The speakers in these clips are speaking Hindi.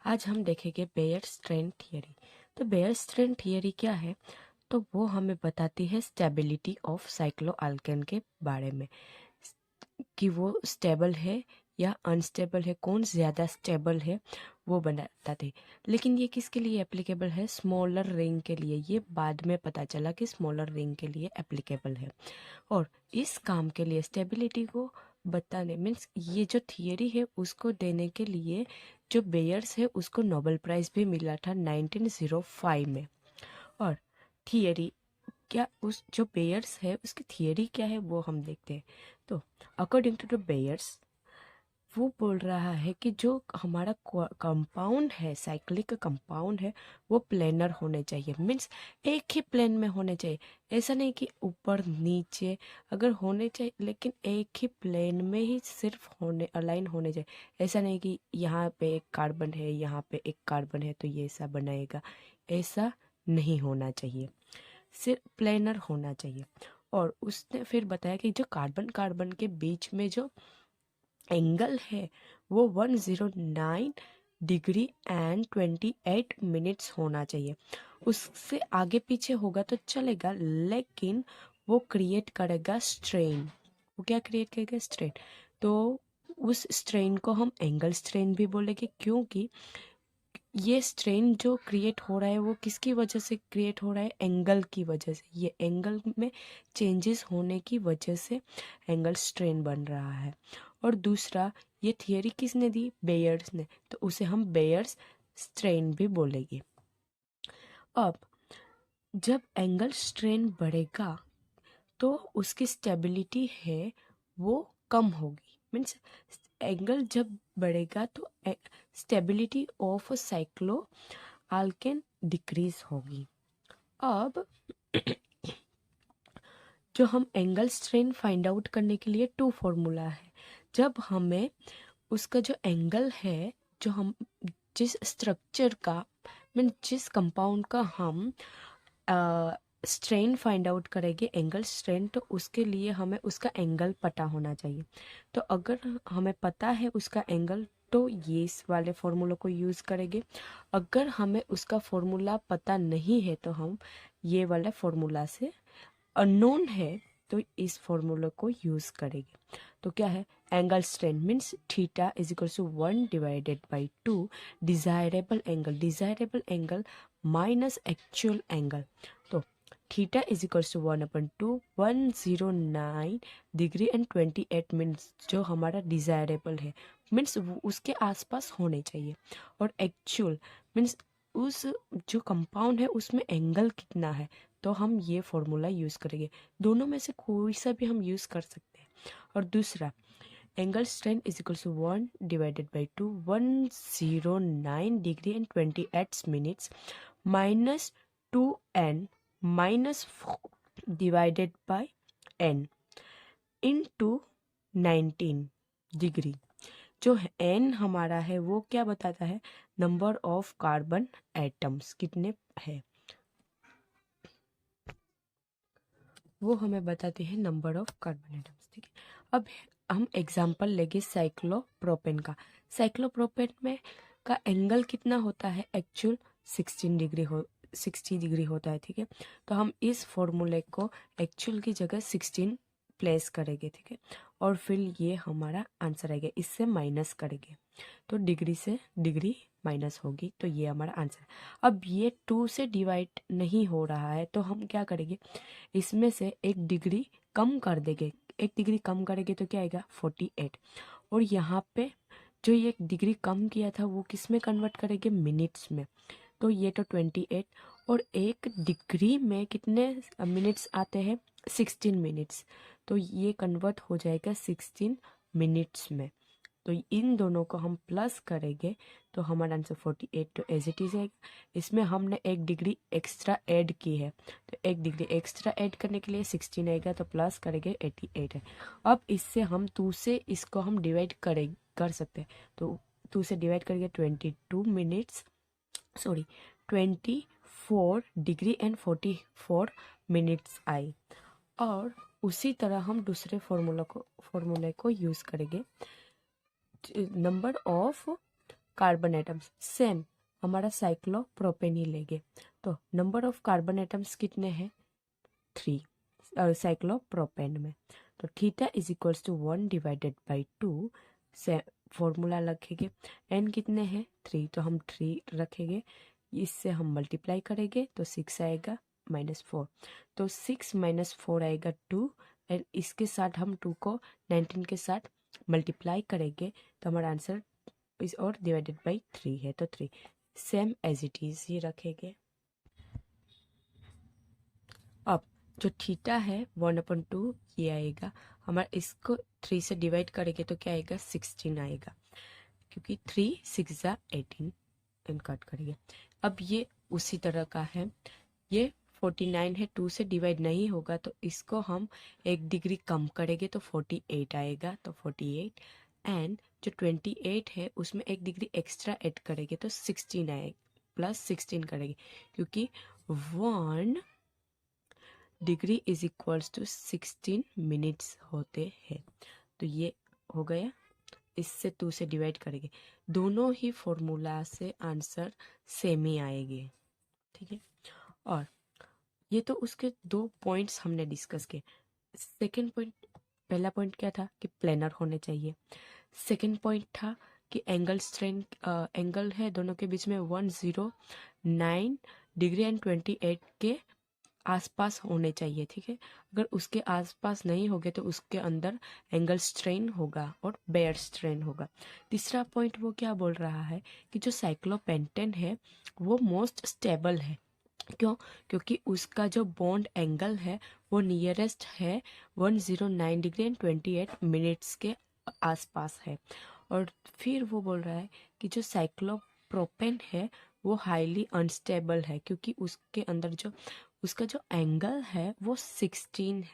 आज हम देखेंगे बेयर-स्ट्रेन थियरी। तो बेयर-स्ट्रेन थियरी क्या है? तो वो हमें बताती है स्टेबिलिटी ऑफ साइक्लोअल्केन के बारे में, कि वो स्टेबल है या अनस्टेबल है, कौन ज़्यादा स्टेबल है वो बताते। लेकिन ये किसके लिए एप्लीकेबल है? स्मॉलर रिंग के लिए। ये बाद में पता चला कि स्मॉलर रिंग के लिए एप्लीकेबल है। और इस काम के लिए स्टेबिलिटी को बताने मीन्स ये जो थियरी है उसको देने के लिए जो बेयर्स है उसको नोबेल प्राइज़ भी मिला था 1905 में। और थियरी क्या, उस जो बेयर्स है उसकी थियरी क्या है वो हम देखते हैं। तो अकॉर्डिंग टू द बेयर्स वो बोल रहा है कि जो हमारा कंपाउंड है, साइक्लिक कंपाउंड है, वो प्लेनर होने चाहिए। मीन्स एक ही प्लेन में होने चाहिए। ऐसा नहीं कि ऊपर नीचे, अगर होने चाहिए लेकिन एक ही प्लेन में ही सिर्फ होने अलाइन होने चाहिए। ऐसा नहीं कि यहाँ पे एक कार्बन है, यहाँ पे एक कार्बन है तो ये ऐसा बनाएगा, ऐसा नहीं होना चाहिए। सिर्फ प्लेनर होना चाहिए। और उसने फिर बताया कि जो कार्बन कार्बन के बीच में जो एंगल है वो 109 डिग्री एंड 28 मिनट्स होना चाहिए। उससे आगे पीछे होगा तो चलेगा, लेकिन वो क्रिएट करेगा स्ट्रेन। वो क्या क्रिएट करेगा? स्ट्रेन। तो उस स्ट्रेन को हम एंगल स्ट्रेन भी बोलेंगे, क्योंकि ये स्ट्रेन जो क्रिएट हो रहा है वो किसकी वजह से क्रिएट हो रहा है? एंगल की वजह से। ये एंगल में चेंजेस होने की वजह से एंगल स्ट्रेन बन रहा है। और दूसरा, ये थियरी किसने दी? बेयर्स ने। तो उसे हम बेयर्स स्ट्रेन भी बोलेंगे। अब जब एंगल स्ट्रेन बढ़ेगा तो उसकी स्टेबिलिटी है वो कम होगी। मीन्स एंगल जब बढ़ेगा तो stability of cyclo alkane decrease होगी। अब जो हम एंगल स्ट्रेन फाइंड आउट करने के लिए टू फॉर्मूला है। जब हमें उसका जो एंगल है, जो हम जिस स्ट्रक्चर का मीन जिस कंपाउंड का हम स्ट्रेन फाइंड आउट करेंगे, एंगल स्ट्रेन, तो उसके लिए हमें उसका एंगल पता होना चाहिए। तो अगर हमें पता है उसका एंगल तो ये इस वाले फॉर्मूला को यूज़ करेंगे। अगर हमें उसका फॉर्मूला पता नहीं है तो हम ये वाला फॉर्मूला से, अननोन है तो इस फॉर्मूला को यूज़ करेंगे। तो क्या है? Angle strain means theta is equal to 1/2 desirable angle minus actual angle. तो theta is equal to 1/2 109 degree and 28 minutes, जो हमारा डिजायरेबल है मीन्स उसके आसपास होने चाहिए। और एक्चुअल मीन्स उस जो कंपाउंड है उसमें एंगल कितना है, तो हम ये फॉर्मूला यूज़ करेंगे। दोनों में से कोई सा भी हम यूज़ कर सकते हैं। और दूसरा, angle strain is equal to 1/2 109 degree and 28 minutes minus 2n minus divided by n into 19 degree. जो n हमारा है वो क्या बताता है? नंबर ऑफ कार्बन एटम्स कितने है, वो हमें बताते हैं नंबर ऑफ कार्बन एटम्स। ठीक है, अब हम एग्जांपल लेंगे साइक्लोप्रोपेन का। साइक्लोप्रोपेन में का एंगल कितना होता है? एक्चुअल 60 डिग्री होता है। ठीक है, तो हम इस फॉर्मूले को एक्चुअल की जगह 16 प्लेस करेंगे। ठीक है, और फिर ये हमारा आंसर आएगा, इससे माइनस करेंगे तो डिग्री से डिग्री माइनस होगी, तो ये हमारा आंसर है। अब ये 2 से डिवाइड नहीं हो रहा है तो हम क्या करेंगे? इसमें से एक डिग्री कम कर देंगे। एक डिग्री कम करेंगे तो क्या आएगा? 48। और यहाँ पे जो ये डिग्री कम किया था वो किस में कन्वर्ट करेंगे? मिनट्स में। तो ये तो 28, और एक डिग्री में कितने मिनट्स आते हैं? 16 मिनट्स। तो ये कन्वर्ट हो जाएगा 16 मिनट्स में। तो इन दोनों को हम प्लस करेंगे तो हमारा आंसर 48 तो एज इट इज आएगा। इसमें हमने एक डिग्री एक्स्ट्रा ऐड की है, तो एक डिग्री एक्स्ट्रा ऐड करने के लिए 16 आएगा, तो प्लस करेंगे 88 है। अब इससे हम 2 से इसको हम डिवाइड कर सकते हैं। तो 2 से डिवाइड करेंगे 22 minutes, sorry 24 degree and 44 minutes I. और उसी तरह हम दूसरे फॉर्मूले को यूज़ करेंगे। Number of carbon atoms same हमारा साइक्लोप्रोपेन ही लेंगे। तो नंबर ऑफ कार्बन एटम्स कितने हैं 3 साइक्लोप्रोपेन में। तो theta is equals to 1 divided by 2 से फॉर्मूला रखेंगे। एन कितने हैं 3 तो हम 3 रखेंगे, इससे हम मल्टीप्लाई करेंगे तो 6 आएगा -4 तो 6 - 4 आएगा 2 एंड इसके साथ हम 2 को 19 के साथ मल्टीप्लाई करेंगे तो हमारा आंसर इस और डिवाइडेड बाई 3 है तो 3 सेम एज इट इज ही रखेंगे। अब जो थीटा है 1/2 ये आएगा हमारा, इसको 3 से डिवाइड करेंगे तो क्या आएगा 16 आएगा, क्योंकि 3 6 18 एंड कट करेंगे। अब ये उसी तरह का है, ये 49 है, 2 से डिवाइड नहीं होगा तो इसको हम 1 डिग्री कम करेंगे तो 48 आएगा तो 48 एंड जो 28 है उसमें 1 डिग्री एक्स्ट्रा ऐड करेंगे तो 16 आएगा, प्लस 16 करेंगे क्योंकि 1 degree is equals to 16 minutes होते हैं। तो ये हो गया, इससे 2 से डिवाइड करेंगे, दोनों ही फॉर्मूला से आंसर सेम ही आएंगे, ठीक है। और ये तो उसके 2 पॉइंट्स हमने डिस्कस किए। सेकंड पॉइंट, पहला पॉइंट क्या था कि प्लेनर होने चाहिए। सेकंड पॉइंट था कि एंगल स्ट्रेंथ एंगल है दोनों के बीच में 109 डिग्री एंड 28 के आसपास होने चाहिए, ठीक है। अगर उसके आसपास नहीं होगे तो उसके अंदर एंगल स्ट्रेन होगा और बेयर स्ट्रेन होगा। तीसरा पॉइंट वो क्या बोल रहा है कि जो साइक्लोपेंटेन है वो मोस्ट स्टेबल है। क्यों? क्योंकि उसका जो बॉन्ड एंगल है वो नियरेस्ट है 109 डिग्री एंड 28 मिनट्स के आसपास है। और फिर वो बोल रहा है कि जो साइक्लोप्रोपेन है वो हाईली अनस्टेबल है, क्योंकि उसके अंदर जो उसका जो एंगल है वो 60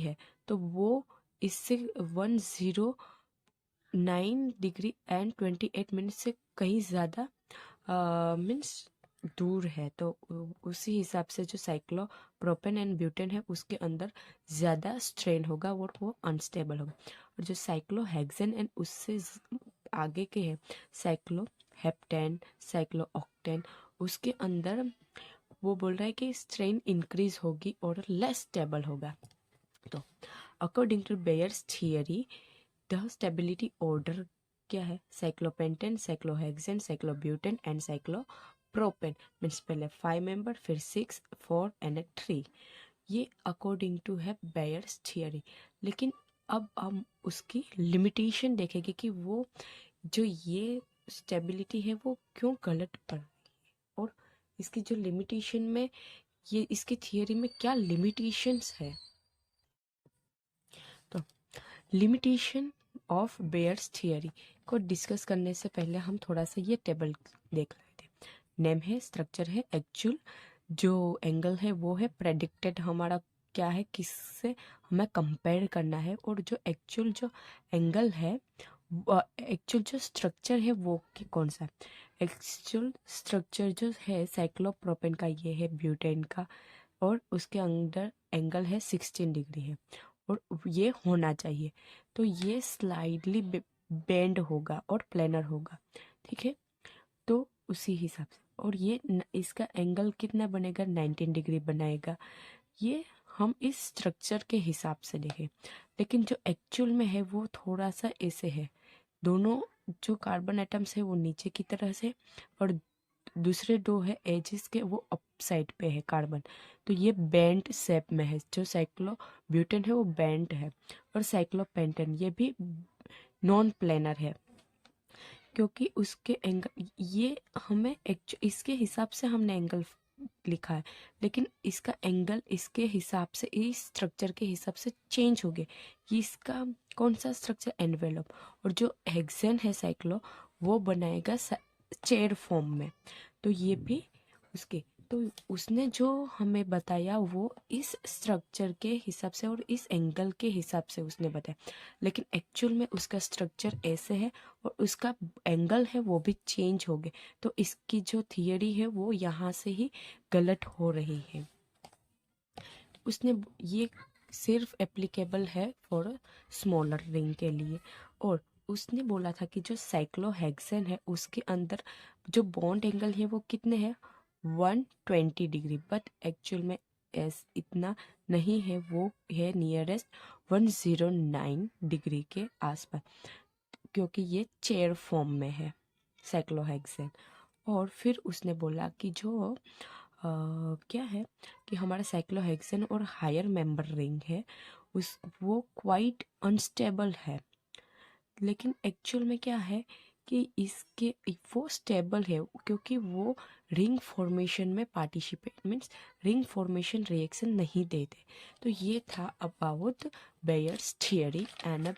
है, तो वो इससे 109 डिग्री एंड 28 मिनट से कहीं ज़्यादा मीन्स दूर है। तो उसी हिसाब से जो साइक्लोप्रोपेन एंड ब्यूटेन है उसके अंदर ज़्यादा स्ट्रेन होगा और वो अनस्टेबल होगा। और जो साइक्लोहेक्सेन एंड उससे आगे के है साइक्लोहेप्टेन, साइक्लोऑक्टेन, उसके अंदर वो बोल रहा है कि स्ट्रेन इंक्रीज होगी और लेस स्टेबल होगा। तो according to Baeyer's theory the stability order क्या है, cyclopentane, cyclohexane, cyclobutane and cyclopropane, means पहले 5 मेंबर फिर 6 4 एंड 3, ये अकॉर्डिंग टू है बेयर्स थियरी। लेकिन अब हम उसकी लिमिटेशन देखेंगे कि वो जो ये स्टेबिलिटी है वो क्यों गलत पड़ रही है और इसकी जो लिमिटेशन में ये इसकी थियरी में क्या लिमिटेशंस है। तो लिमिटेशन ऑफ बेयर्स थियरी को डिस्कस करने से पहले हम थोड़ा सा ये टेबल देख रहे थे। नेम है, स्ट्रक्चर है, एक्चुअल जो एंगल है वो है, प्रेडिक्टेड हमारा क्या है किससे हमें कंपेयर करना है, और जो एक्चुअल जो एंगल है एक्चुअल जो स्ट्रक्चर है वो कि कौन सा। एक्चुअल स्ट्रक्चर जो है साइक्लोप्रोपेन का ये है, ब्यूटेन का, और उसके अंदर एंगल है 16 डिग्री है और ये होना चाहिए। तो ये स्लाइडली बेंड होगा और प्लेनर होगा, ठीक है। तो उसी हिसाब से, और ये इसका एंगल कितना बनेगा 19 डिग्री बनाएगा। ये हम इस स्ट्रक्चर के हिसाब से देखें, लेकिन जो एक्चुअल में है वो थोड़ा सा ऐसे है, दोनों जो कार्बन एटम्स है वो नीचे की तरह से और दूसरे 2 है एजेस के वो अप साइड पे है कार्बन, तो ये बैंड शेप में है। जो साइक्लो ब्यूटेन है वो बैंड है और साइक्लोपेंटेन ये भी नॉन प्लेनर है, क्योंकि उसके एंगल ये हमें इसके हिसाब से हमने एंगल लिखा है, लेकिन इसका एंगल इसके हिसाब से इस स्ट्रक्चर के हिसाब से चेंज हो गया। ये इसका कौन सा स्ट्रक्चर, एनवेलप, और जो हेक्सेन है साइक्लो वो बनाएगा चेयर फॉर्म में। तो ये भी उसके, तो उसने जो हमें बताया वो इस स्ट्रक्चर के हिसाब से और इस एंगल के हिसाब से उसने बताया, लेकिन एक्चुअल में उसका स्ट्रक्चर ऐसे है और उसका एंगल है वो भी चेंज हो गए। तो इसकी जो थियरी है वो यहाँ से ही गलत हो रही है। उसने ये सिर्फ एप्लीकेबल है फॉर स्मॉलर रिंग के लिए, और उसने बोला था कि जो साइक्लोहेक्सेन है उसके अंदर जो बॉन्ड एंगल है वो कितने हैं 120 डिग्री, बट एक्चुअल में इतना नहीं है, वो है नियरेस्ट 109 डिग्री के आसपास, क्योंकि ये चेयर फॉर्म में है साइक्लोहेक्सेन। और फिर उसने बोला कि जो क्या है कि हमारा साइक्लोहेक्सेन और हायर मेंबर रिंग है वो क्वाइट अनस्टेबल है, लेकिन एक्चुअल में क्या है कि इसके वो स्टेबल है क्योंकि वो रिंग फॉर्मेशन में participate means ring formation reaction नहीं देते। तो ये था अबाउट बेयर्स थियरी एंड